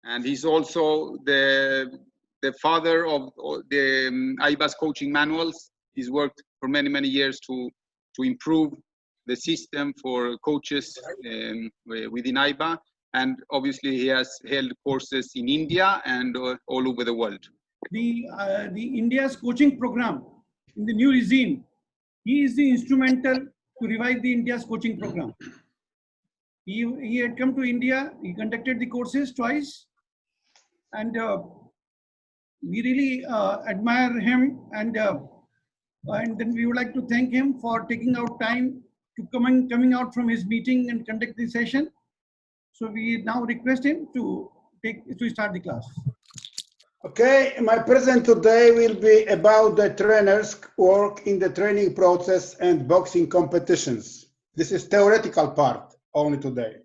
and he's also the father of the IBA's coaching manuals. He's worked for many years to improve the system for coaches within IBA, and obviously he has held courses in India and all over the world. The India's coaching program in the new regime, he is the instrumental to revive the India's coaching program. He had come to India, he conducted the courses twice, and we really admire him, and then we would like to thank him for taking out time to coming out from his meeting and conduct the session. So we now request him to start the class. Okay, my present today will be about the trainer's work in the training process and boxing competitions. This is theoretical part only today.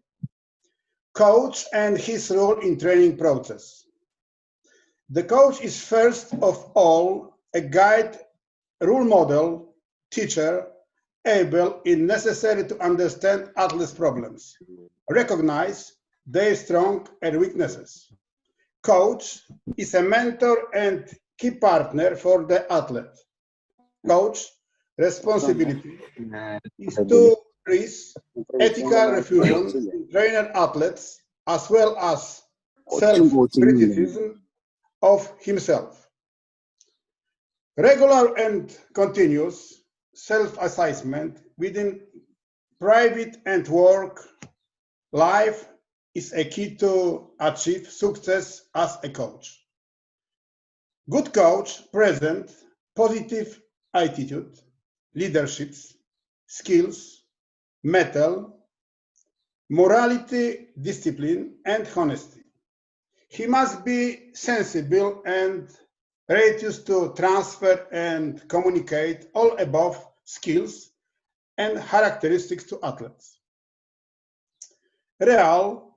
Coach and his role in training process. The coach is first of all a guide, role model, teacher, able if necessary to understand athletes' problems, recognize their strengths and weaknesses. Coach is a mentor and key partner for the athlete. Coach responsibility is to increase ethical refusal in trainer athletes as well as self-criticism of himself. Regular and continuous self-assessment within private and work life is a key to achieve success as a coach. Good coach present positive attitude, leadership, skills, mettle, morality, discipline, and honesty. He must be sensible and ready to transfer and communicate all above skills and characteristics to athletes. Real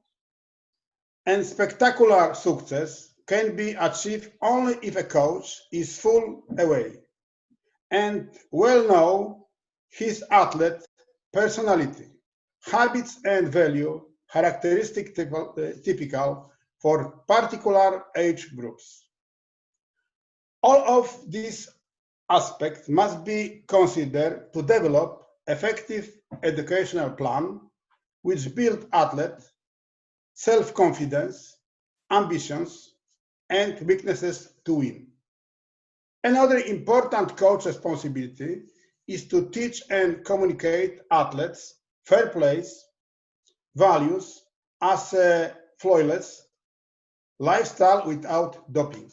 and spectacular success can be achieved only if a coach is full away and well know his athlete personality, habits and value characteristic typical for particular age groups. All of these aspects must be considered to develop effective educational plan which build athlete self-confidence, ambitions, and weaknesses to win. Another important coach responsibility is to teach and communicate athletes fair play, values as a flawless lifestyle without doping.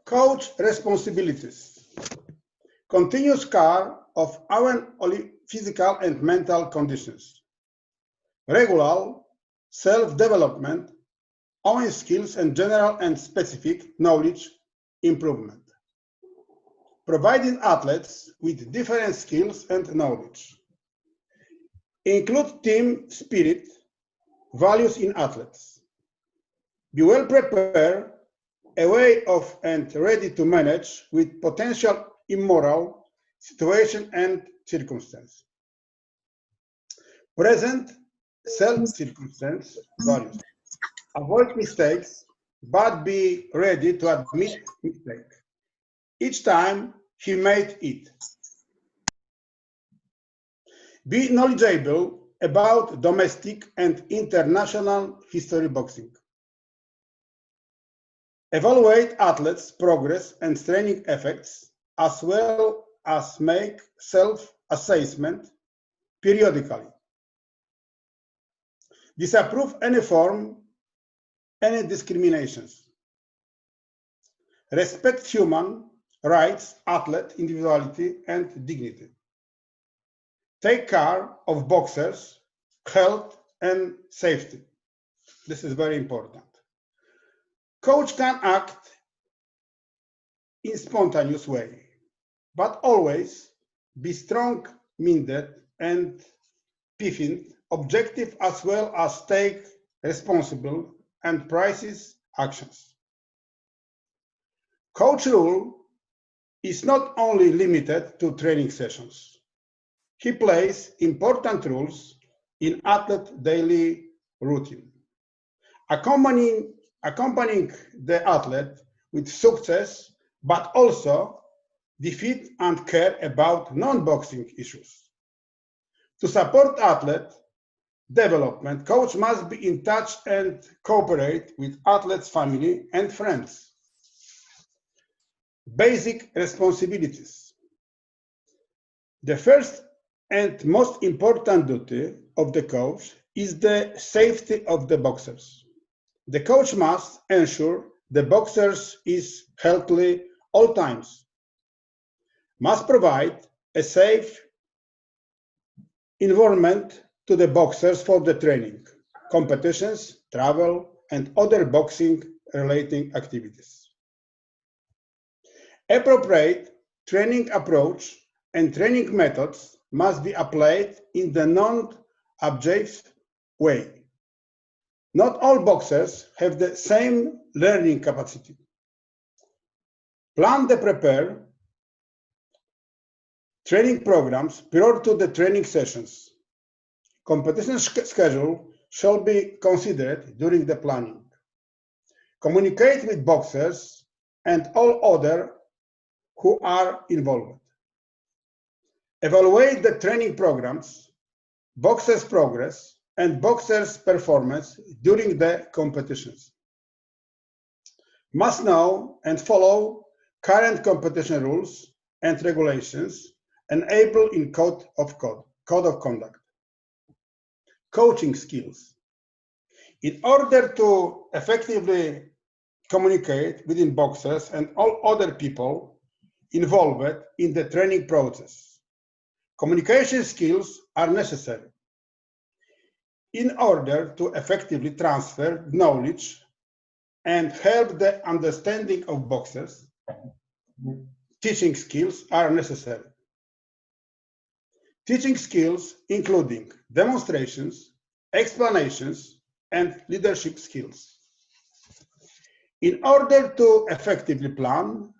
Coach responsibilities. Continuous care of our physical and mental conditions. Regular self-development, own skills and general and specific knowledge improvement. Providing athletes with different skills and knowledge. Include team spirit, values in athletes. Be well prepared, aware of and ready to manage with potential immoral situation and circumstance. Present self-circumstance values. Avoid mistakes, but be ready to admit mistake each time he made it. Be knowledgeable about domestic and international history boxing. Evaluate athletes' progress and training effects, as well as make self-assessment periodically. Disapprove any discriminations. Respect human rights, athlete individuality, and dignity. Take care of boxers' health and safety. This is very important. Coach can act in spontaneous way, but always be strong-minded and patient, objective, as well as take responsible and precise actions. Coach role is not only limited to training sessions. He plays important roles in athlete daily routine, accompanying the athlete with success, but also defeat and care about non-boxing issues. To support athlete development, coach must be in touch and cooperate with athlete's family and friends. Basic responsibilities. The first and most important duty of the coach is the safety of the boxers. The coach must ensure the boxers is healthy all times, must provide a safe environment to the boxers for the training, competitions, travel, and other boxing related activities. Appropriate training approach and training methods must be applied in the non-objective way. Not all boxers have the same learning capacity. Plan and prepare training programs prior to the training sessions. Competition schedule shall be considered during the planning. Communicate with boxers and all other who are involved. Evaluate the training programs, boxers' progress, and boxers' performance during the competitions. Must know and follow current competition rules and regulations enabled in code of conduct. Coaching skills. In order to effectively communicate within boxers and all other people involved in the training process, communication skills are necessary in order to effectively transfer knowledge and help the understanding of boxers. Teaching skills are necessary. Teaching skills including demonstrations, explanations, and leadership skills. In order to effectively plan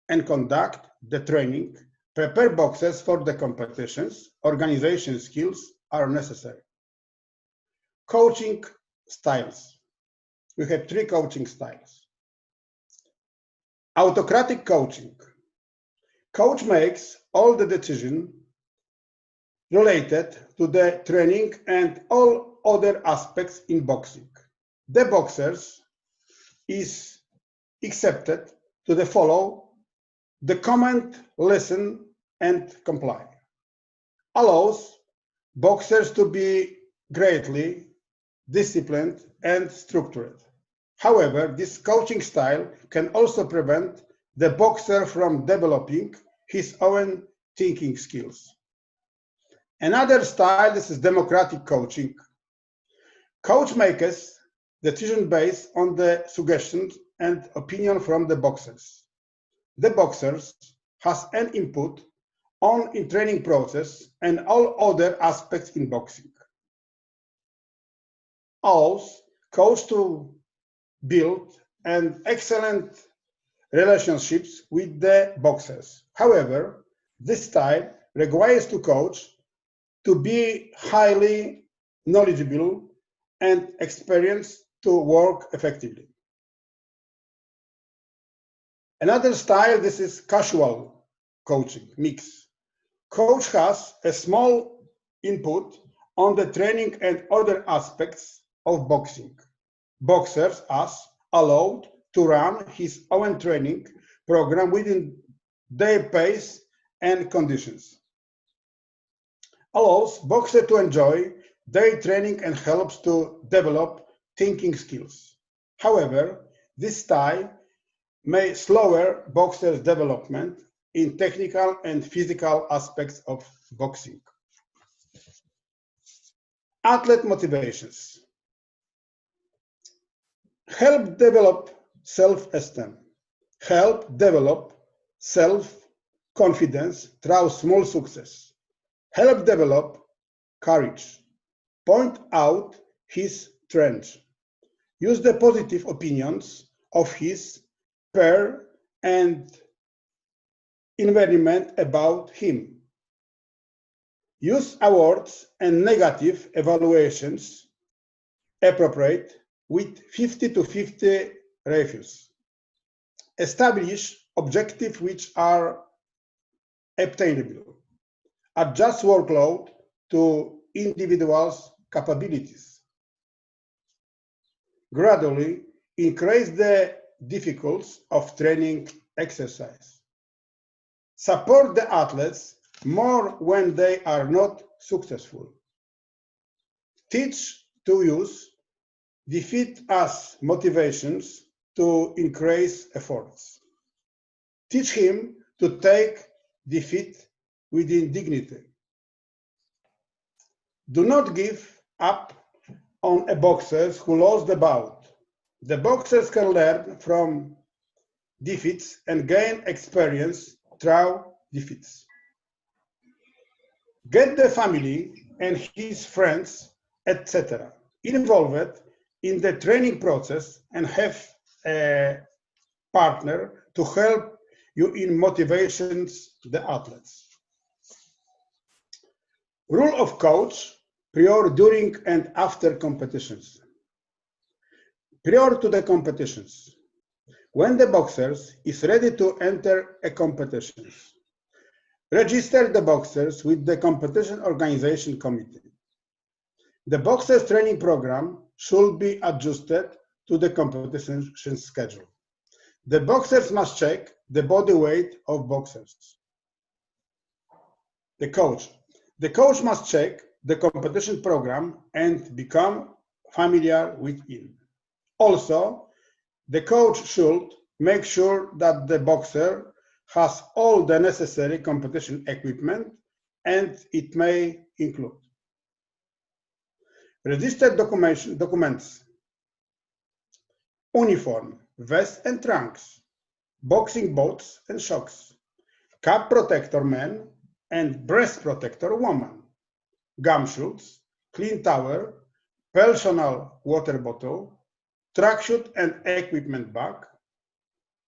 and conduct the training, prepare boxers for the competitions, organization skills are necessary. Coaching styles. We have 3 coaching styles. Autocratic coaching. Coach makes all the decisions related to the training and all other aspects in boxing. The boxers is accepted to follow the command, listen, and comply. Allows boxers to be greatly disciplined and structured. However, this coaching style can also prevent the boxer from developing his own thinking skills. Another style, this is democratic coaching. Coach makes decisions based on the suggestions and opinion from the boxers. The boxers has an input on in training process and all other aspects in boxing. Allows coach to build an excellent relationships with the boxers. However, this style requires the coach to be highly knowledgeable and experienced to work effectively. Another style, this is casual coaching, mix. Coach has a small input on the training and other aspects of boxing. Boxers are allowed to run his own training program within their pace and conditions. Allows boxers to enjoy their training and helps to develop thinking skills. However, this style may slower boxers' development in technical and physical aspects of boxing. Athlete motivations. Help develop self-esteem. Help develop self-confidence through small success. Help develop courage. Point out his strengths. Use the positive opinions of his peer and environment about him. Use awards and negative evaluations appropriate with 50-50 reviews. Establish objectives which are obtainable. Adjust workload to individuals' capabilities. Gradually increase the difficulty of training exercise. Support the athletes more when they are not successful. Teach to use defeat as motivations to increase efforts. Teach him to take defeat within dignity. Do not give up on a boxer who lost the bout. The boxers can learn from defeats and gain experience through defeats. Get the family and his friends, etc., involved in the training process and have a partner to help you in motivations the athletes. Rule of coach prior, during, and after competitions. Prior to the competitions, when the boxers is ready to enter a competition, register the boxers with the competition organization committee. The boxers training program should be adjusted to the competition schedule. The boxers must check the body weight of boxers. The coach must check the competition program and become familiar with it. Also, the coach should make sure that the boxer has all the necessary competition equipment, and it may include registered documents, uniform, vest and trunks, boxing boots and socks, cap protector man and breast protector woman, gumshoes, clean towel, personal water bottle, tracksuit and equipment bag,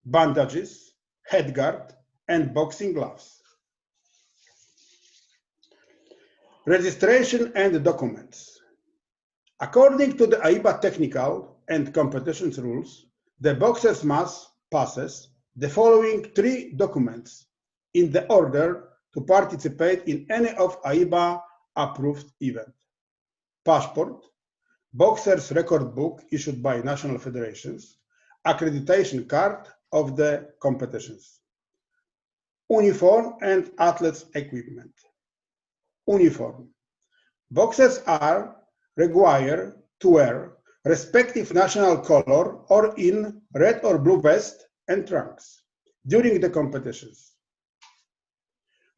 bandages, headguard, and boxing gloves. Registration and documents. According to the AIBA technical and competitions rules, the boxers must possess the following 3 documents in the order to participate in any of AIBA approved event: passport, boxer's record book issued by national federations, accreditation card of the competitions, uniform and athletes equipment. Uniform. Boxers are required to wear respective national color or in red or blue vest and trunks during the competitions.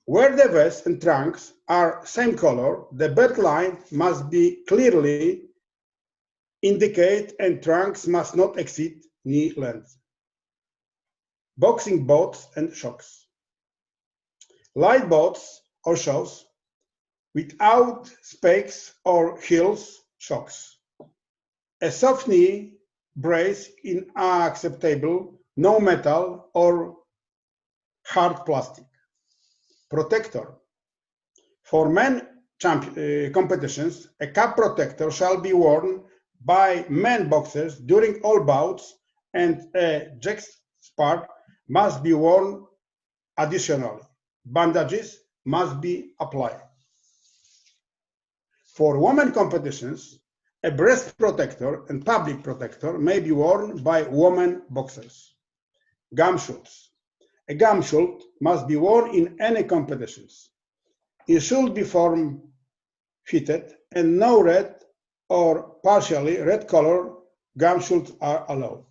Where the vest and trunks are same color, the belt line must be clearly indicate and trunks must not exceed knee length. Boxing boots and socks. Light boots or shoes without spikes or heels socks. A soft knee brace in acceptable, no metal or hard plastic. Protector. For men competitions, a cap protector shall be worn by men boxers during all bouts, and a jack spar must be worn additionally. Bandages must be applied. For women competitions, a breast protector and public protector may be worn by women boxers. Gumshoes. A gumshoe must be worn in any competitions. It should be form-fitted, and no red or partially red color gumshoes are allowed.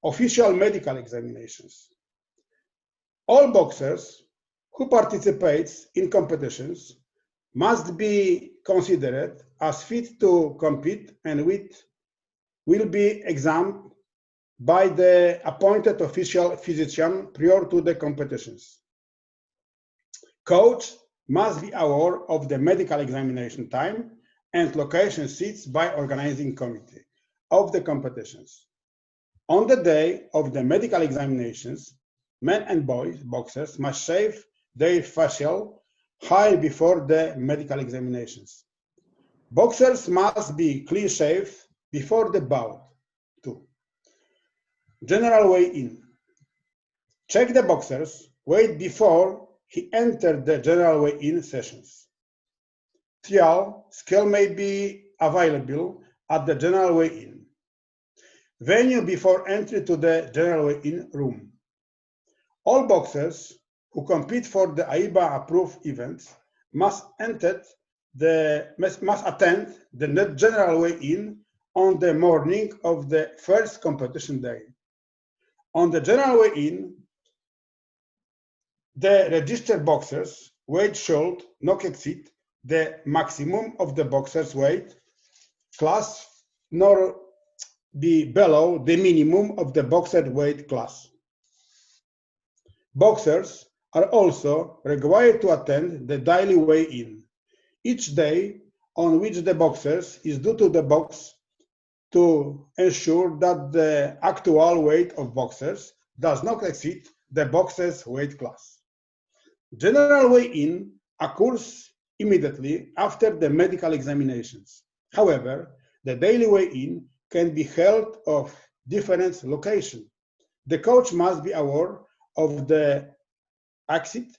Official medical examinations. All boxers who participate in competitions must be considered as fit to compete and will be examined by the appointed official physician prior to the competitions. Coach must be aware of the medical examination time and location seats by organizing committee of the competitions. On the day of the medical examinations, men and boys boxers must shave their facial high before the medical examinations. Boxers must be clean shaved before the bout. 2. General weigh-in. Check the boxer's weight before he entered the general weigh-in sessions. Trial scale may be available at the general weigh-in. Venue before entry to the general weigh-in room. All boxers who compete for the AIBA approved events must attend the general weigh-in on the morning of the first competition day. On the general weigh-in, the registered boxers' weight should not exceed the maximum of the boxer's weight class, nor be below the minimum of the boxer weight class. Boxers are also required to attend the daily weigh-in each day on which the boxers is due to the box to ensure that the actual weight of boxers does not exceed the boxer's weight class. General weigh-in occurs immediately after the medical examinations. However, the daily weigh-in can be held of different locations. The coach must be aware of the exit,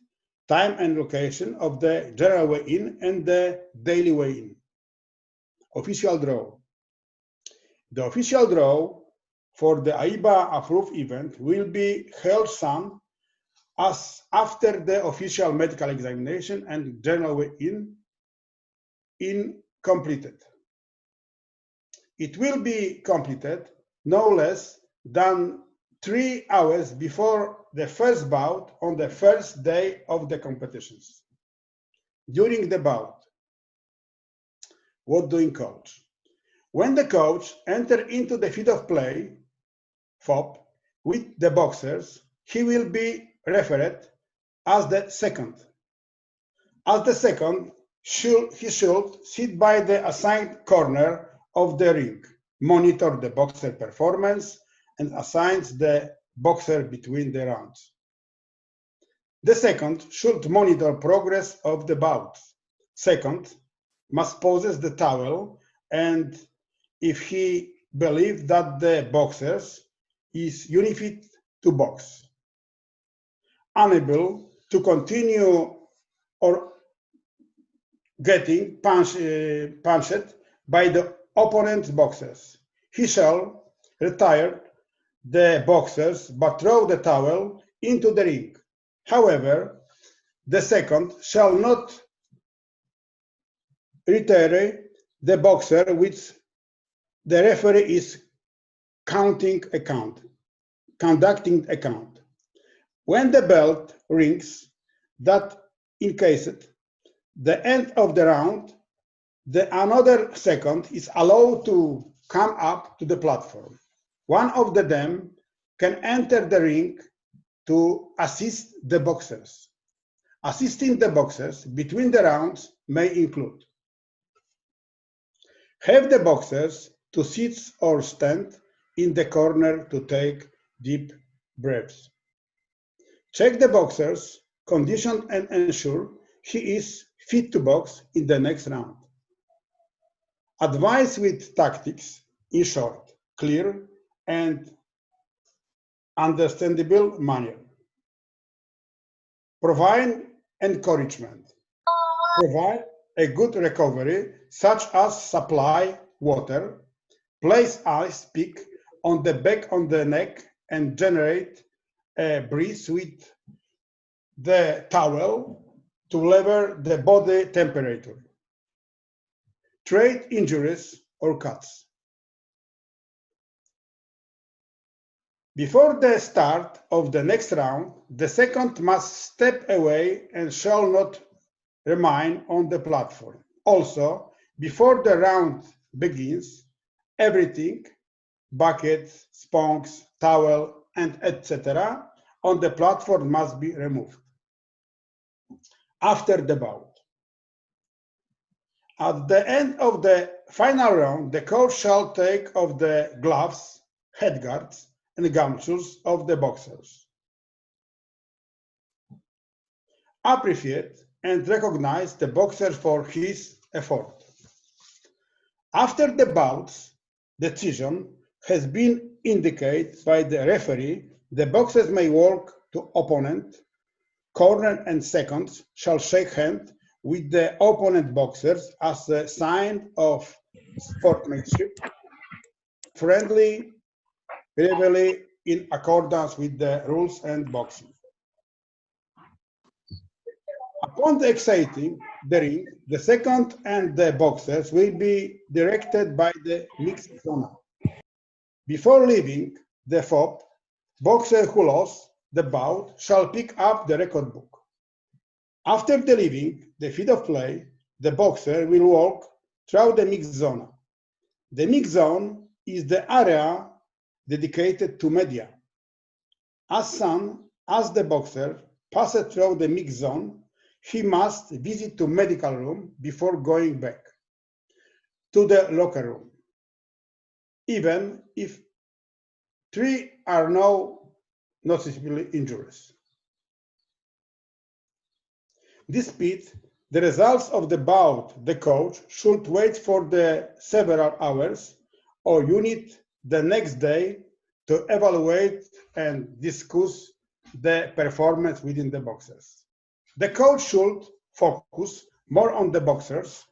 time and location of the general weigh-in and the daily weigh-in. Official draw. The official draw for the AIBA approved event will be held soon as after the official medical examination and general weigh-in completed. It will be completed no less than 3 hours before the first bout on the first day of the competitions. During the bout, what doing coach? When the coach enters into the field of play, FOP, with the boxers, he will be referred as the second. As the second, he should sit by the assigned corner of the ring, monitor the boxer performance, and assigns the boxer between the rounds. The second should monitor progress of the bout. Second must possess the towel, and if he believes that the boxer is unfit to box, unable to continue or getting punched by the opponent's boxers, he shall retire the boxers but throw the towel into the ring. However, the second shall not retire the boxer which the referee is conducting a count. When the bell rings, that indicates the end of the round, another second is allowed to come up to the platform. One of them can enter the ring to assist the boxers. Assisting the boxers between the rounds may include: have the boxers to sit or stand in the corner to take deep breaths. Check the boxer's condition and ensure he is fit to box in the next round. Advise with tactics, in short, clear and understandable manner. Provide encouragement. Provide a good recovery, such as supply water, place ice pick on the back of the neck and generate a breeze with the towel to level the body temperature. Treat injuries or cuts. Before the start of the next round, the second must step away and shall not remain on the platform. Also, before the round begins, everything, buckets, sponges, towel, and etc. on the platform must be removed. After the bout. At the end of the final round, the coach shall take off the gloves, headguards, and gumshoes of the boxers. Appreciate and recognize the boxer for his effort. After the bout's decision has been indicated by the referee, the boxers may walk to opponent, corner and seconds shall shake hands with the opponent boxers as a sign of sportsmanship, friendly rivalry in accordance with the rules and boxing. Upon exiting the ring, the second and the boxers will be directed by the mixed zone. Before leaving the FOB, boxer who lost the bout shall pick up the record book. After the leaving the field of play, the boxer will walk through the mixed zone. The mixed zone is the area dedicated to media. As soon as the boxer passes through the mixed zone, he must visit the medical room before going back to the locker room, even if 3 are no noticeable injuries. Despite the results of the bout, the coach should wait for the several hours or unit the next day to evaluate and discuss the performance within the boxers. The coach should focus more on the boxers'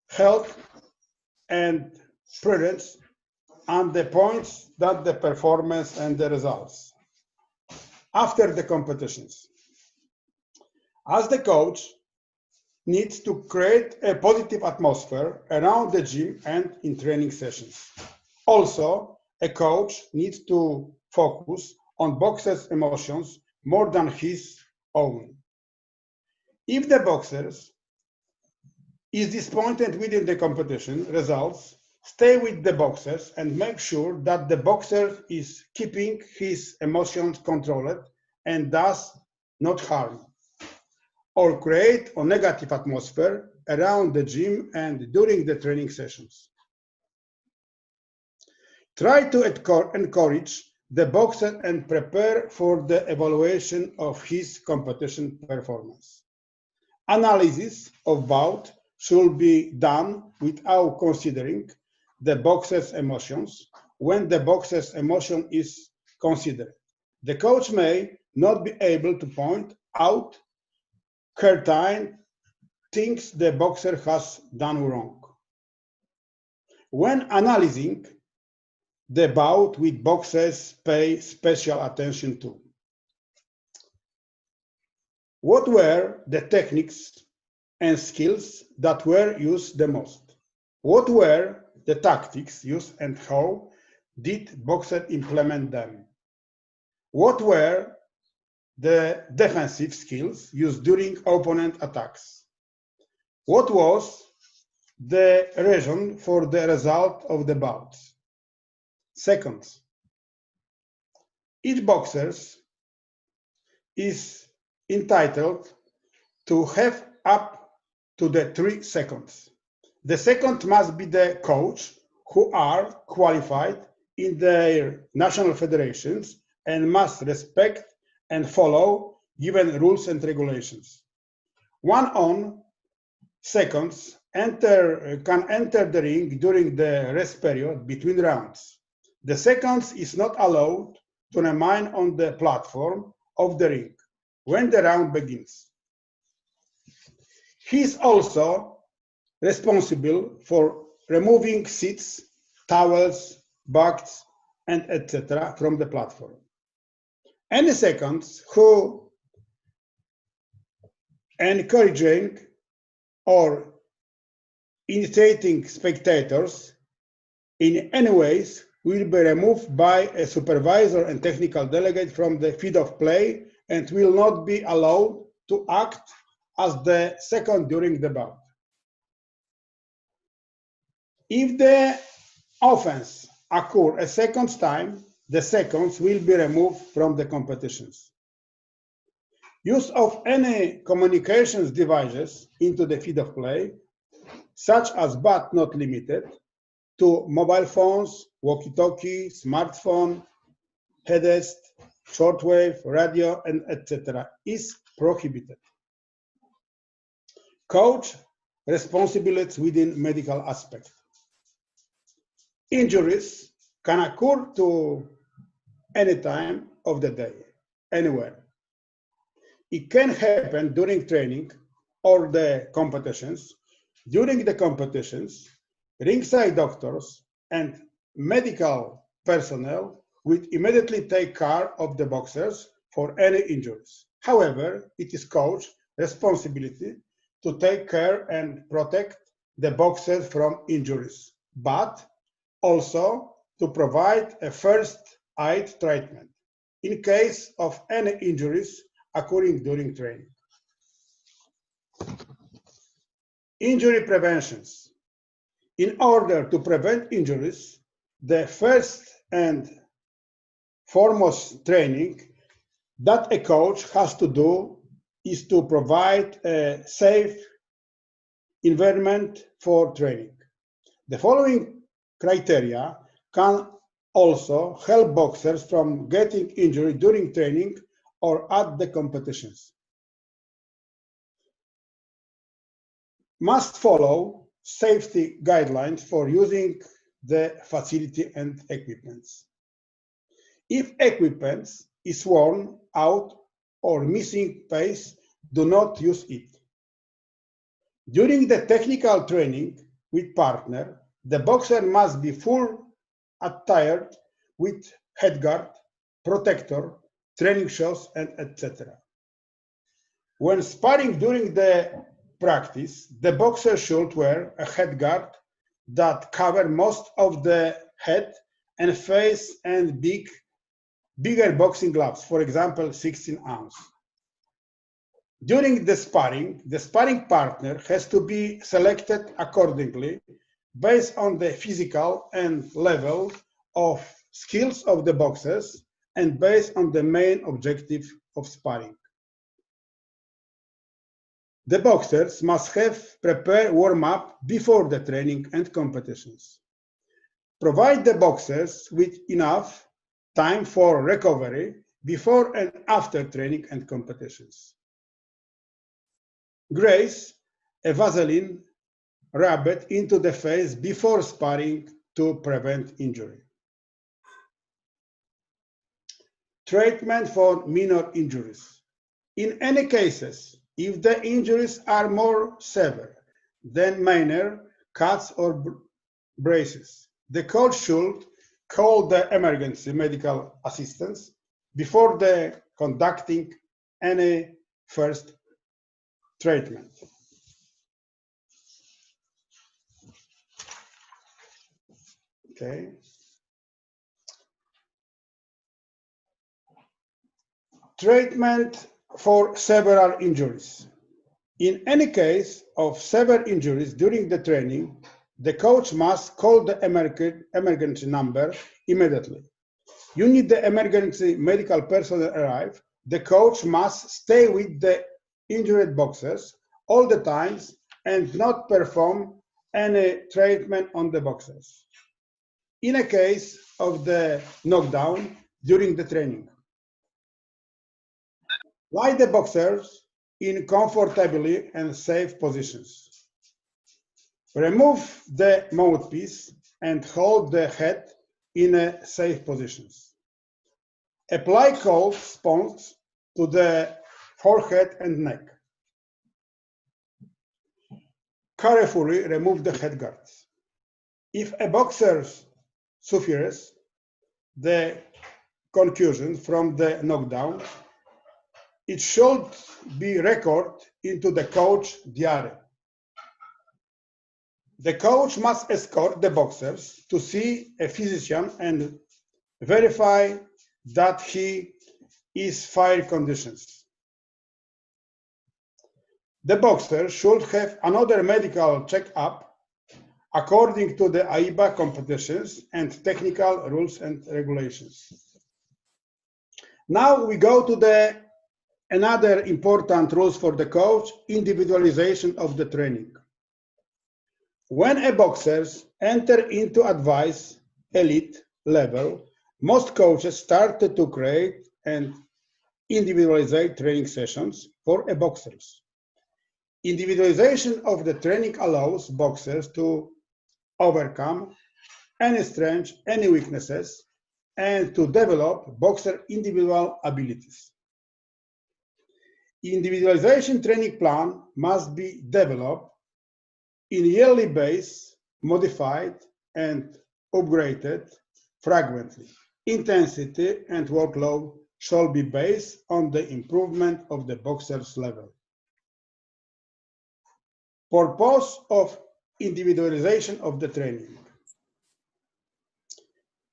health and prudence and the points than the performance and the results. After the competitions, as the coach needs to create a positive atmosphere around the gym and in training sessions. Also, a coach needs to focus on boxers' emotions more than his own. If the boxer is disappointed within the competition results, stay with the boxers and make sure that the boxer is keeping his emotions controlled and does not harm or create a negative atmosphere around the gym and during the training sessions. Try to encourage the boxer and prepare for the evaluation of his competition performance. Analysis of bout should be done without considering the boxer's emotions. When the boxer's emotion is considered, the coach may not be able to point out certain things the boxer has done wrong. When analyzing the bout with boxers, pay special attention to what were the techniques and skills that were used the most? What were the tactics used and how did boxer implement them? What were the defensive skills used during opponent attacks? What was the reason for the result of the bouts? Second, each boxer is entitled to have up to the 3 seconds. The second must be the coach who are qualified in their national federations and must respect and follow given rules and regulations. 1 on seconds can enter the ring during the rest period between rounds. The seconds is not allowed to remain on the platform of the ring when the round begins. He is also responsible for removing seats, towels, bags, and etc. from the platform. Any seconds who encouraging or irritating spectators in any ways will be removed by a supervisor and technical delegate from the field of play and will not be allowed to act as the second during the bout. If the offense occurs a second time, the seconds will be removed from the competitions. Use of any communications devices into the field of play, such as but not limited to mobile phones, walkie-talkie, smartphone, headset, shortwave, radio, and etc. is prohibited. Coach responsibilities within medical aspect. Injuries can occur to any time of the day, anywhere. It can happen during training or the competitions. During the competitions, ringside doctors and medical personnel will immediately take care of the boxers for any injuries. However, it is coach's responsibility to take care and protect the boxers from injuries, but also to provide a first aid treatment in case of any injuries occurring during training. Injury preventions. In order to prevent injuries, the first and foremost training that a coach has to do is to provide a safe environment for training. The following criteria can also help boxers from getting injured during training or at the competitions. Must follow safety guidelines for using the facility and equipments. If equipment is worn out or missing piece, do not use it. During the technical training with partner, the boxer must be full attired with headguard, protector, training shoes, and etc. When sparring during the practice, the boxer should wear a headguard that covers most of the head and face and bigger boxing gloves, for example, 16 ounce. During the sparring partner has to be selected accordingly based on the physical and level of skills of the boxers and based on the main objective of sparring. The boxers must have prepared warm-up before the training and competitions. Provide the boxers with enough time for recovery before and after training and competitions. Graze a Vaseline rub into the face before sparring to prevent injury. Treatment for minor injuries. In any cases, if the injuries are more severe than minor cuts or braces, the coach should call the emergency medical assistance before conducting any first treatment. Okay. Treatment for several injuries. In any case of severe injuries during the training, the coach must call the emergency number immediately. You need the emergency medical personnel arrive. The coach must stay with the injured boxers all the times and not perform any treatment on the boxers. In a case of the knockdown during the training, lie the boxers in comfortably and safe positions. Remove the mouthpiece and hold the head in a safe positions. Apply cold sponge to the forehead and neck. Carefully remove the headguards. If a boxer suffers the concussion from the knockdown, it should be recorded into the coach diary. The coach must escort the boxers to see a physician and verify that he is fair conditions. The boxer should have another medical check-up according to the AIBA competitions and technical rules and regulations. Now we go to another important rules for the coach, individualization of the training. When a boxers enter into advanced elite level, most coaches started to create and individualize training sessions for a boxers. Individualization of the training allows boxers to overcome any strengths, any weaknesses, and to develop boxer individual abilities. Individualization training plan must be developed in yearly base, modified and upgraded frequently. Intensity and workload shall be based on the improvement of the boxer's level. Purpose of individualization of the training.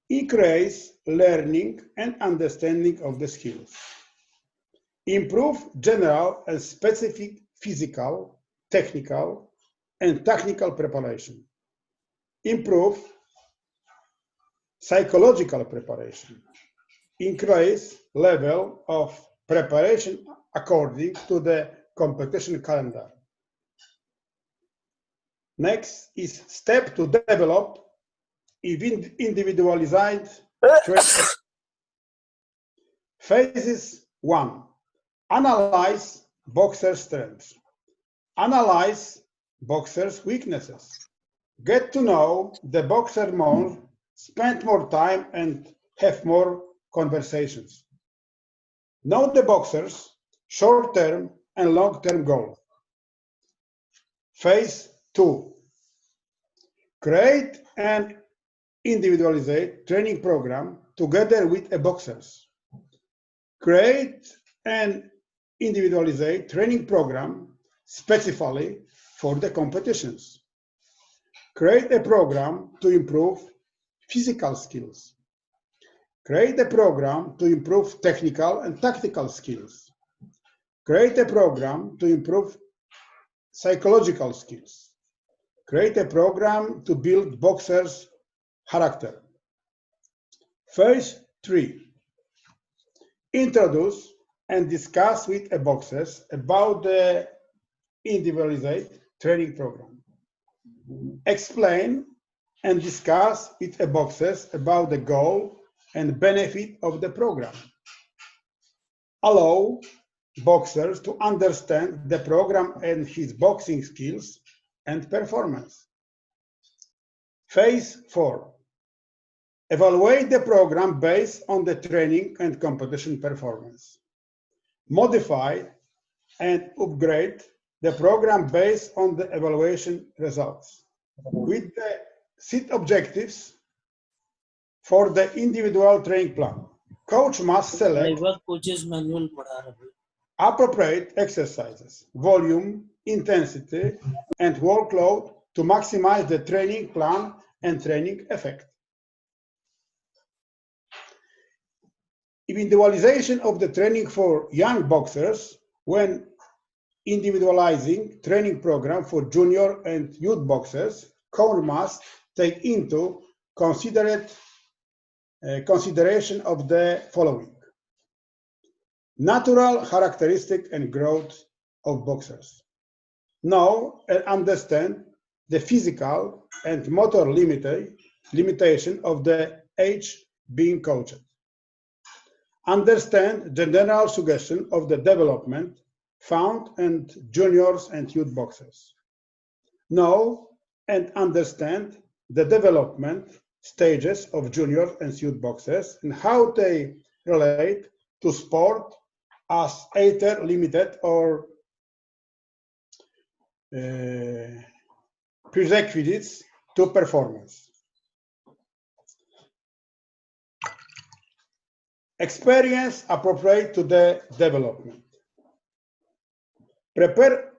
Increase learning and understanding of the skills. Improve general and specific physical, technical, and technical preparation. Improve psychological preparation. Increase level of preparation according to the competition calendar. Next is step to develop individualized training. Phases 1. Analyze boxer strengths. Analyze boxer's weaknesses. Get to know the boxer more, spend more time and have more conversations. Know the boxer's short-term and long-term goals. Phase 2. Create an individualized training program together with a boxers. Create an individualized training program specifically for the competitions. Create a program to improve physical skills. Create a program to improve technical and tactical skills. Create a program to improve psychological skills. Create a program to build boxers' character. Phase 3. Introduce and discuss with a boxers about the individualized training program. Explain and discuss with a boxers about the goal and benefit of the program. Allow boxers to understand the program and his boxing skills and performance. Phase 4. Evaluate the program based on the training and competition performance. Modify and upgrade the program based on the evaluation results. With the set objectives for the individual training plan, coach must select appropriate exercises, volume, intensity, and workload to maximize the training plan and training effect. Individualization of the training for young boxers. When individualizing training program for junior and youth boxers, coach must take into consideration of the following: natural characteristic and growth of boxers. Know and understand the physical and motor limitation of the age being coached. Understand the general suggestion of the development found in juniors and youth boxers. Know and understand the development stages of junior and youth boxers and how they relate to sport as either limited or prerequisites to performance. Experience appropriate to the development. Prepare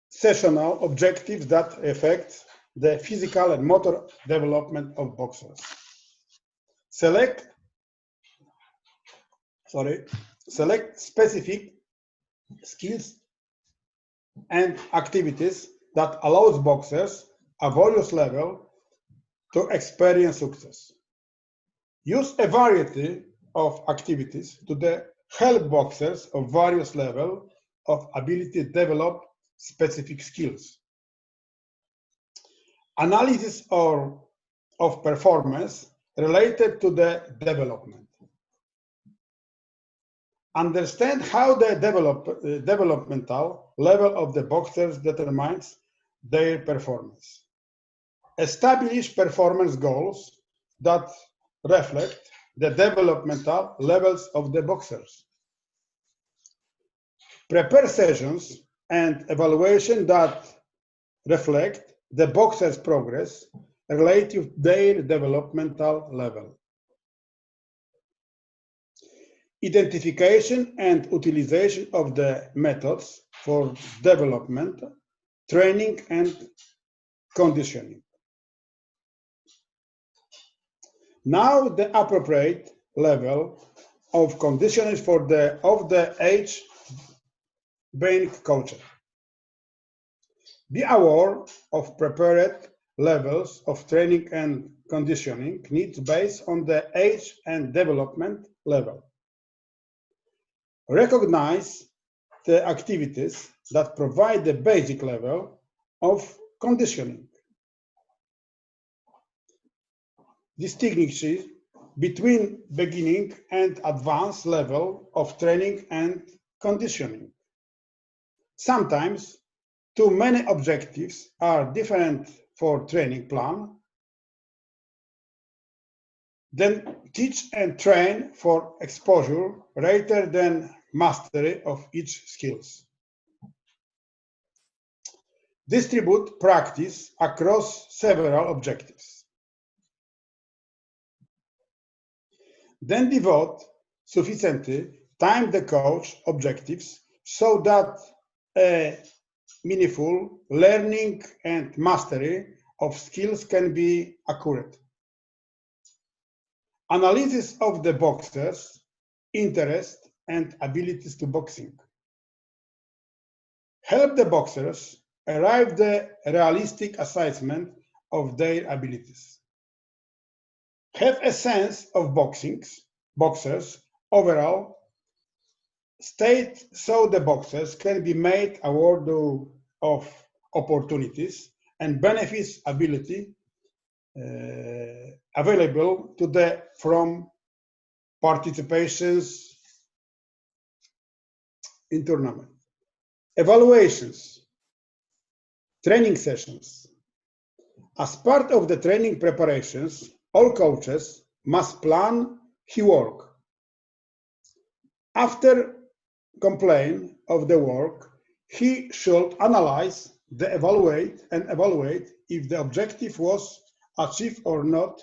sessional objectives that affect the physical and motor development of boxers. Select specific skills and activities that allows boxers at various levels to experience success. Use a variety of activities to help boxers of various levels of ability to develop specific skills. Analysis of performance related to the development. Understand how the developmental level of the boxers determines their performance. Establish performance goals that reflect the developmental levels of the boxers. Prepare sessions and evaluation that reflect the boxers' progress relative to their developmental level. Identification and utilization of the methods for development, training, and conditioning. Now the appropriate level of conditioning for the age being coached. Be aware of prepared levels of training and conditioning needs based on the age and development level. Recognize the activities that provide the basic level of conditioning. Distinguish between beginning and advanced level of training and conditioning. Sometimes too many objectives are different for training plan. Then teach and train for exposure rather than mastery of each skills. Distribute practice across several objectives. Then devote sufficient time to coach objectives so that a meaningful learning and mastery of skills can be accurate. Analysis of the boxers' interest and abilities to boxing. Help the boxers arrive at the realistic assessment of their abilities. Have a sense of boxers' overall state so the boxers can be made aware of opportunities and benefits available to them from participations in tournament. Evaluations, training sessions. As part of the training preparations, all coaches must plan his work. After completion of the work, he should analyze evaluate if the objective was achieved or not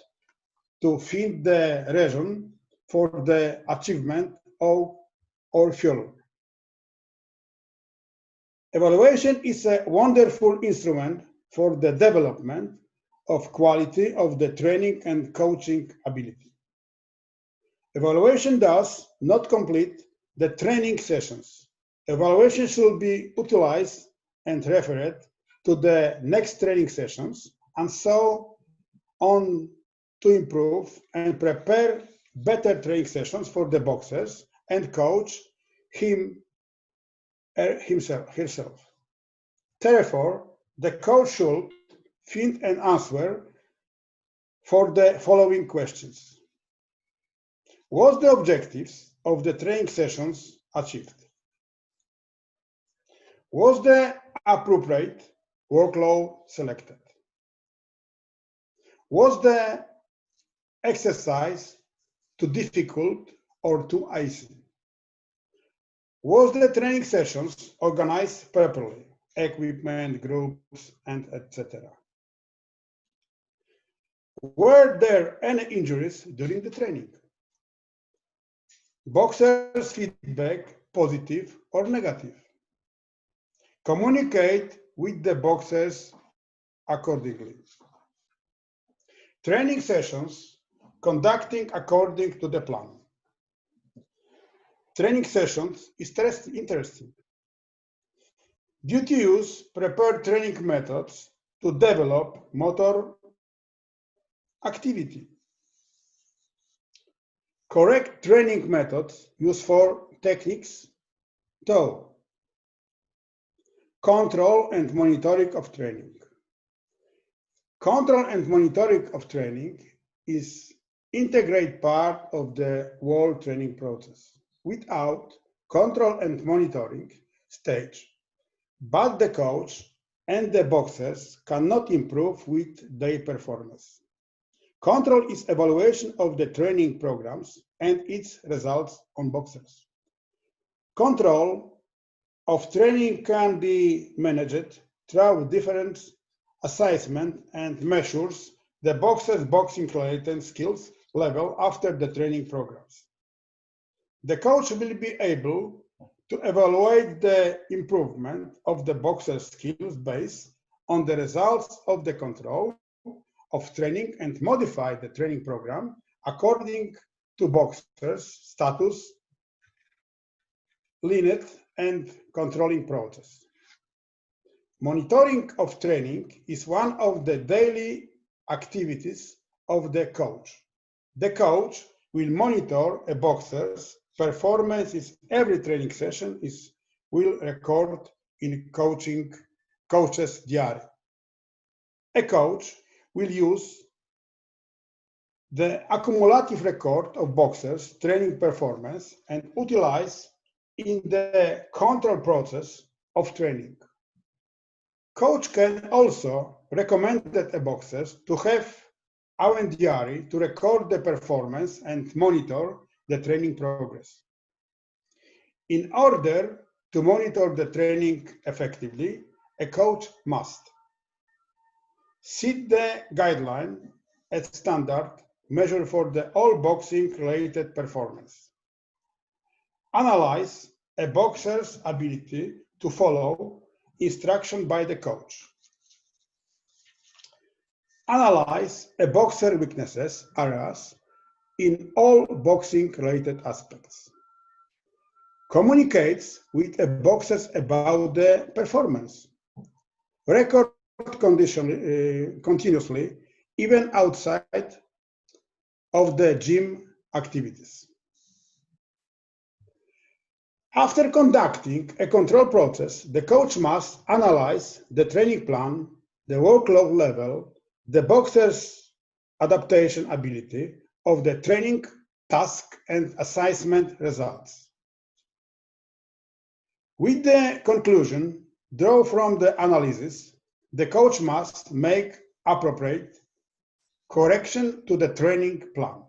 to find the reason for the achievement or failure. Evaluation is a wonderful instrument for the development of quality of the training and coaching ability. Evaluation does not complete the training sessions. Evaluation should be utilized and referred to the next training sessions and so on to improve and prepare better training sessions for the boxers and coach herself. Therefore, the coach should find an answer for the following questions. Was the objectives of the training sessions achieved? Was the appropriate workload selected? Was the exercise too difficult or too easy? Was the training sessions organized properly? Equipment, groups, and etc. Were there any injuries during the training? Boxers' feedback, positive or negative? Communicate with the boxers accordingly. Training sessions conducting according to the plan. Training sessions is interesting. Due to use prepared training methods to develop motor activity. Correct training methods used for techniques, toe. Control and monitoring of training. Control and monitoring of training is integrate part of the whole training process. Without control and monitoring stage, but the coach and the boxers cannot improve with their performance. Control is evaluation of the training programs and its results on boxers. Control of training can be managed through different assessment and measures the boxer's boxing-related skills level after the training programs. The coach will be able to evaluate the improvement of the boxer's skills based on the results of the control of training and modify the training program according to boxer's status, limit, and controlling process. Monitoring of training is one of the daily activities of the coach. The coach will monitor a boxer's performance in every training session will record in coach's diary. A coach will use the accumulative record of boxers' training performance and utilize in the control process of training. Coach can also recommend that a boxer to have a diary to record the performance and monitor the training progress. In order to monitor the training effectively, a coach must set the guideline as standard measure for the all boxing related performance. Analyze a boxer's ability to follow instruction by the coach. Analyze a boxer's weaknesses areas in all boxing related aspects. Communicates with a boxer about the performance. Record continuously, even outside of the gym activities. After conducting a control process, the coach must analyze the training plan, the workload level, the boxer's adaptation ability of the training task and assessment results. With the conclusion drawn from the analysis, the coach must make appropriate correction to the training plan.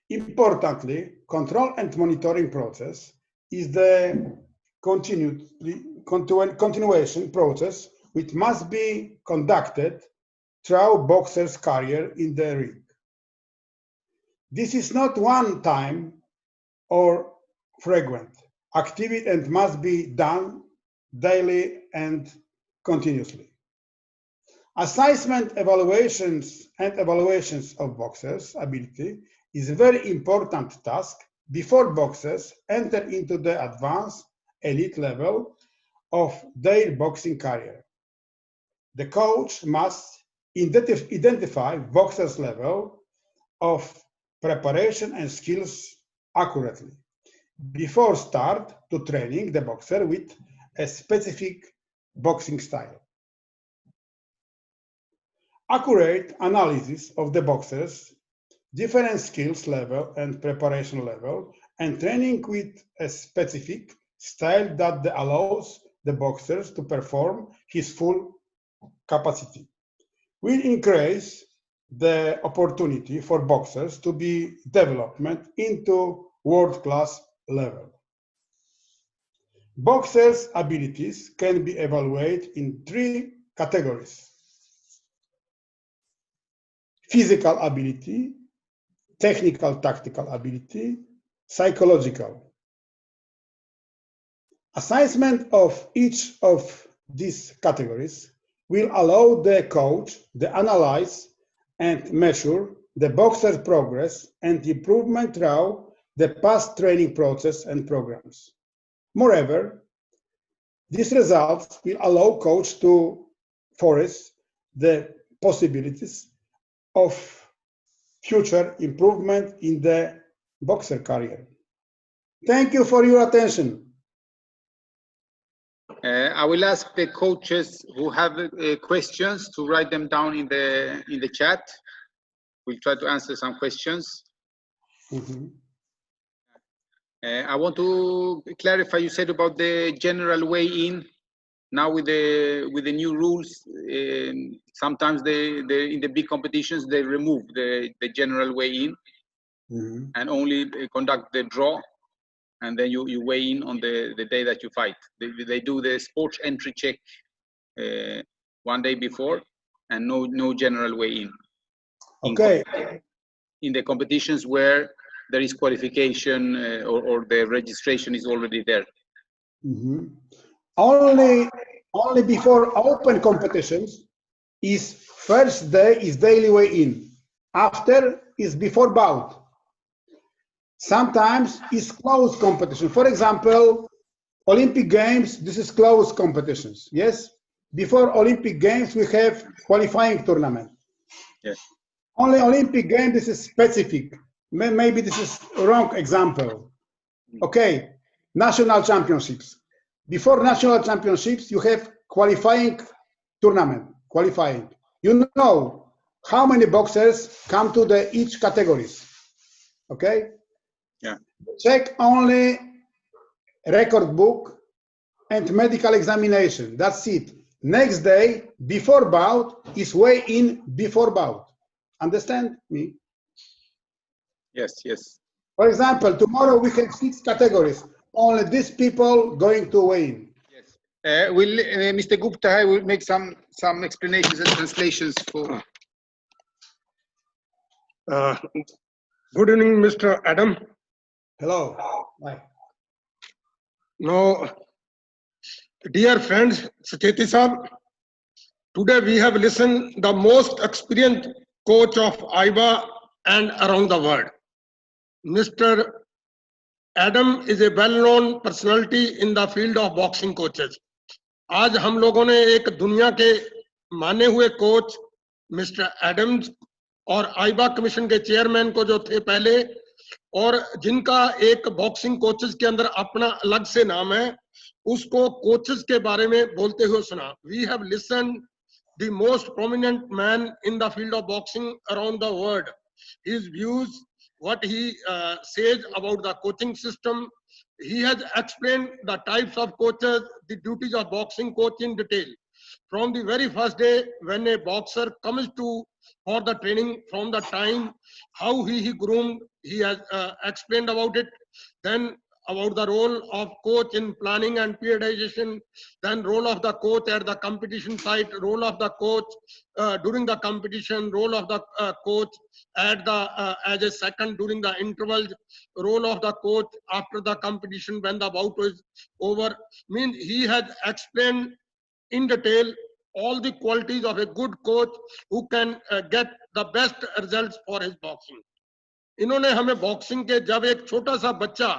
Importantly, control and monitoring process is the continuation process which must be conducted throughout boxer's career in the ring. This is not one time or frequent activity and must be done daily and continuously. Assessment evaluations of boxers' ability is a very important task before boxers enter into the advanced elite level of their boxing career. The coach must identify boxers' level of preparation and skills accurately before start to training the boxer with a specific boxing style. Accurate analysis of the boxers' different skills level and preparation level and training with a specific style that allows the boxers to perform his full capacity will increase the opportunity for boxers to be developed into world-class level. Boxers' abilities can be evaluated in 3 categories: physical ability, technical tactical ability, psychological. Assessment of each of these categories will allow the coach to analyze and measure the boxer's progress and improvement throughout the past training process and programs. Moreover, these results will allow coach to foresee the possibilities of future improvement in the boxer career. Thank you for your attention. I will ask the coaches who have questions to write them down in the chat. We'll try to answer some questions. I want to clarify. You said about the general weigh-in. Now with the new rules, sometimes they in the big competitions they remove the general weigh-in and only conduct the draw, and then you weigh in on the day that you fight. They do the sports entry check one day before, and no general weigh-in. Okay. In the competitions where there is qualification or the registration is already there. Only before open competitions is first day is daily weigh-in. After is before bout. Sometimes is closed competition. For example, Olympic Games, this is closed competitions. Yes. Before Olympic Games, we have qualifying tournament. Yes. Only Olympic Games, this is specific. Maybe this is a wrong example. Okay, national championships. Before national championships, you have qualifying tournament, qualifying. You know how many boxers come to the each categories. Okay? Yeah. Check only record book and medical examination. That's it. Next day, before bout, is weigh in before bout. Understand me? Yes, yes. For example, tomorrow we have 6 categories. Only these people going to weigh in. Yes. Mr. Gupta, I will make some explanations and translations for. Good evening, Mr. Adam. Hello. Bye. Now, dear friends, Sacheti Sahab, today we have listened the most experienced coach of IBA and around the world. Mr. Adam is a well-known personality in the field of boxing coaches. आज हम लोगों ने एक दुनिया के माने हुए coach mister Adams और आईबा कमीशन के चेयरमैन को जो थे पहले और जिनका एक बॉक्सिंग कोचेस के अंदर अपना अलग से नाम है उसको कोचेस के बारे में बोलते हुए सुना. We have listened the most prominent man in the field of boxing around the world. His views, what he says about the coaching system. He has explained the types of coaches, the duties of boxing coach in detail. From the very first day when a boxer comes to for the training, from the time how he groomed, he has explained about it. Then about the role of coach in planning and periodization, then role of the coach at the competition site, role of the coach during the competition, role of the coach at the as a second during the intervals, role of the coach after the competition when the bout is over. Means he has explained in detail all the qualities of a good coach who can get the best results for his boxing. इन्होंने हमें boxing के जब एक छोटा सा बच्चा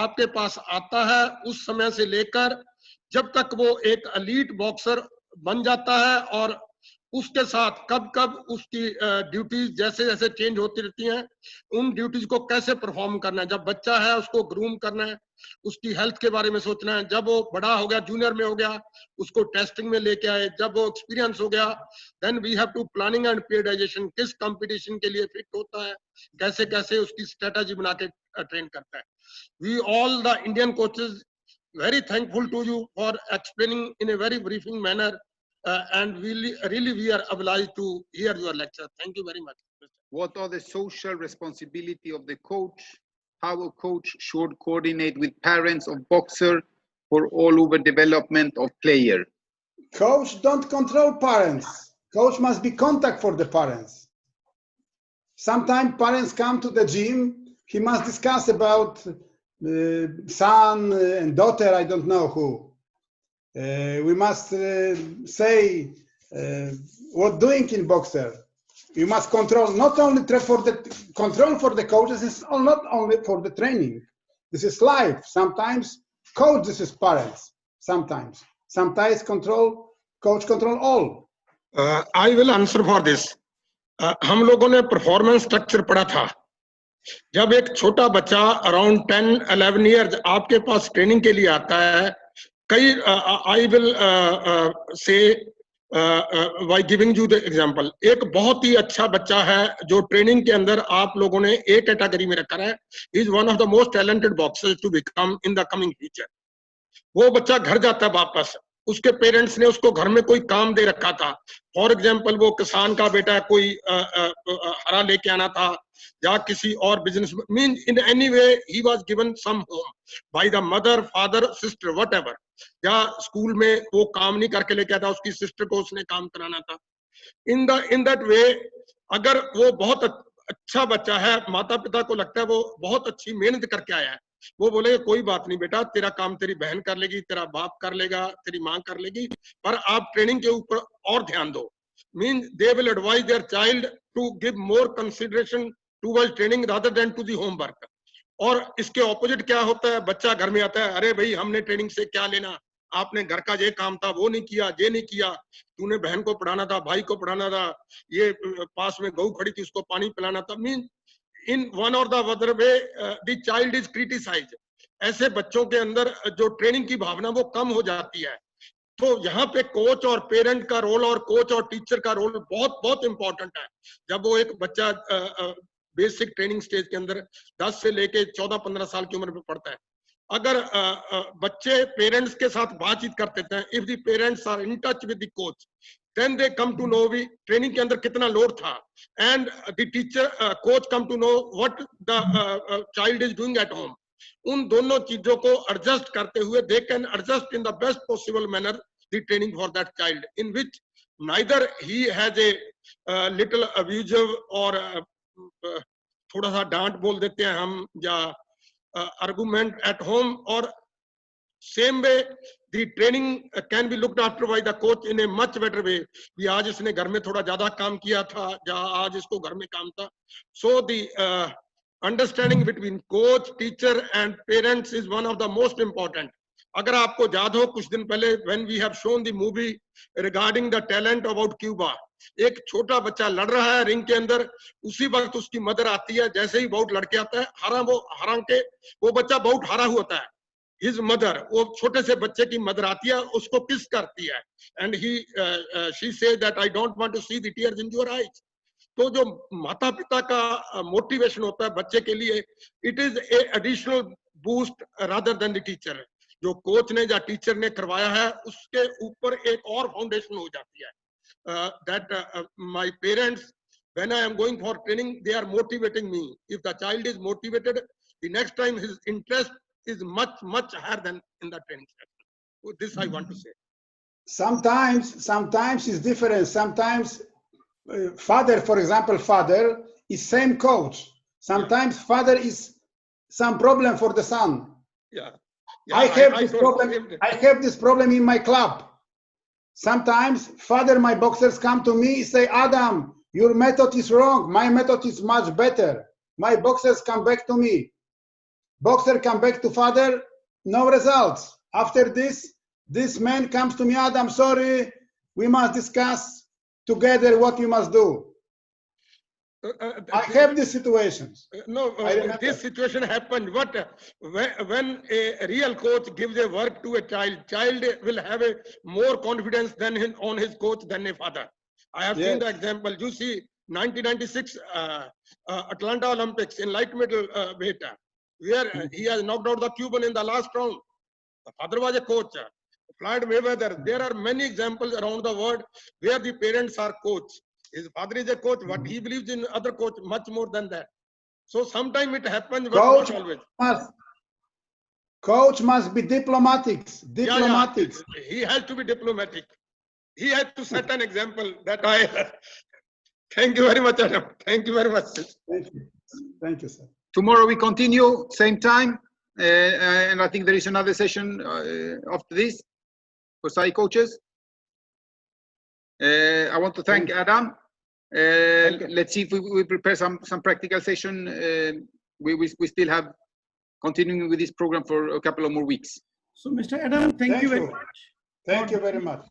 आपके पास आता है उस समय से लेकर जब तक वो एक एलीट बॉक्सर बन जाता है और उसके साथ कब कब उसकी ड्यूटीज जैसे जैसे चेंज होती रहती हैं उन ड्यूटीज को कैसे परफॉर्म करना है. जब बच्चा है उसको ग्रूम करना है, उसकी हेल्थ के बारे में सोचना है. जब वो बड़ा हो गया, जूनियर में हो गया, उसको टेस्टिंग में लेके आए. जब वो एक्सपीरियंस हो गया, then we have to planning and periodization. किस कंपटीशन के लिए फिट होता है, कैसे कैसे उसकी स्ट्रेटजी बना के ट्रेन करता है. We all the Indian coaches very thankful to you for explaining in a very briefing manner and we are obliged to hear your lecture. Thank you very much. What are the social responsibility of the coach? How a coach should coordinate with parents of boxer for all over development of player? Coach don't control parents. Coach must be contact for the parents. Sometimes parents come to the gym. He must discuss about son and daughter, I don't know who. We must say what doing in boxer. You must control not only for the control for the coaches. It's not only for the training. This is life. Sometimes coach, this is parents. Sometimes coach control all. I will answer for this. हम लोगों ने performance structure पढ़ा था. जब एक छोटा बच्चा around 10-11 years आपके पास ट्रेनिंग के लिए आता है, कई I will say by giving you the example. एक बहुत ही अच्छा बच्चा है जो ट्रेनिंग के अंदर आप लोगों ने एक कैटेगरी में रखा है. He is one of the most talented boxers to become in the coming future. वो बच्चा घर जाता है वापस, उसके पेरेंट्स ने उसको घर में कोई काम दे रखा था. फॉर एग्जाम्पल वो किसान का बेटा कोई हरा लेके आना था या किसी और business mean in any way he was given some home by the mother father sister whatever, या स्कूल में वो काम नहीं करके लेके आता, उसकी सिस्टर को उसने काम कराना था. इन दैट वे अगर वो बहुत अच्छा बच्चा है, माता पिता को लगता है वो बहुत अच्छी मेहनत करके आया है, वो बोलेगा कोई बात नहीं बेटा, तेरा काम तेरी बहन कर लेगी, तेरा बाप कर लेगा, तेरी माँ कर लेगी, पर आप ट्रेनिंग के ऊपर और ध्यान दो. Mean they will advise their child to give more consideration towards training rather than to the homework. और इसके ऑपोजिट क्या होता है, बच्चा घर में आता है, अरे भाई हमने ट्रेनिंग से क्या लेना, आपने घर का ये काम था वो नहीं किया, ये नहीं किया, तूने बहन को पढ़ाना था, भाई को पढ़ाना था, ये पास में गऊ खड़ी थी उसको पानी पिलाना था. Mean in one or the other way the child is criticized. ऐसे बच्चों के अंदर जो ट्रेनिंग की भावना वो कम हो जाती है. तो यहाँ पे कोच और पेरेंट का रोल और कोच और टीचर का रोल बहुत बहुत इंपॉर्टेंट है. जब वो एक बच्चा बेसिक ट्रेनिंग स्टेज के अंदर 10 से लेके 14-15 साल की उम्र में पढ़ता है, अगर बच्चे पेरेंट्स के साथ बातचीत करते हैं, if the parents are in touch with the coach, then they come to know भी ट्रेनिंग के अंदर कितना लोड था, and the teacher coach come to know what the child is doing at home. उन दोनों चीजों को एडजस्ट करते हुए they can adjust in the best possible manner the training for that child, in which neither he has a little abusive or थोड़ा सा डांट बोल देते हैं हम, या argument at home, or same way the training can be looked after by the coach in a much better way. कि आज इसने घर में थोड़ा ज्यादा काम किया था, या आज इसको घर में काम था. So the understanding between coach, teacher and parents is one of the most important. अगर आपको याद हो कुछ दिन पहले when we have shown the movie regarding the talent about Cuba, एक छोटा बच्चा लड़ रहा है रिंग के अंदर, उसी वक्त उसकी मदर आती है, जैसे ही बहुत लड़के आता है हरा के वो बच्चा बहुत हारा हुआ होता है. His mother, वो छोटे से बच्चे की मदर आती है, उसको किस करती है, and she says that I don't want to see the tears in your eyes. तो जो माता पिता का मोटिवेशन होता है बच्चे के लिए, it is a additional boost rather than the teacher. जो कोच ने या टीचर ने करवाया है उसके ऊपर एक और फाउंडेशन हो जाती है. That my parents, when I am going for training, they are motivating me. If the child is motivated, the next time his interest is much higher than in the training session. This I want to say. Sometimes it's different. Sometimes father, for example, father is same coach. Sometimes father is some problem for the son. Yeah. I have this problem in my club. Sometimes father, my boxers come to me, say, Adam, your method is wrong. My method is much better. My boxers come back to me. Boxer come back to father, no results. After this man comes to me, Adam, sorry, we must discuss together what we must do. I have these situations. This situation happened. But when a real coach gives a work to a child will have a more confidence than on his coach than a father. I have seen the example. You see, 1996 Atlanta Olympics in light middle weight, where he has knocked out the Cuban in the last round. The father was a coach. Floyd Mayweather. There are many examples around the world where the parents are coach. His father is a coach, but he believes in other coach much more than that. So sometimes it happens, but not always. Coach must be diplomatic. Yeah. He has to be diplomatic. He has to set an example that I... Thank you very much, Adam. Thank you very much. Thank you, sir. Tomorrow we continue, same time. And I think there is another session after this for Sai coaches. I want to thank Adam. Let's see if we prepare some practical session. We still have continuing with this program for a couple of more weeks. So, Mr. Adam, thank you very much. Thank you very much.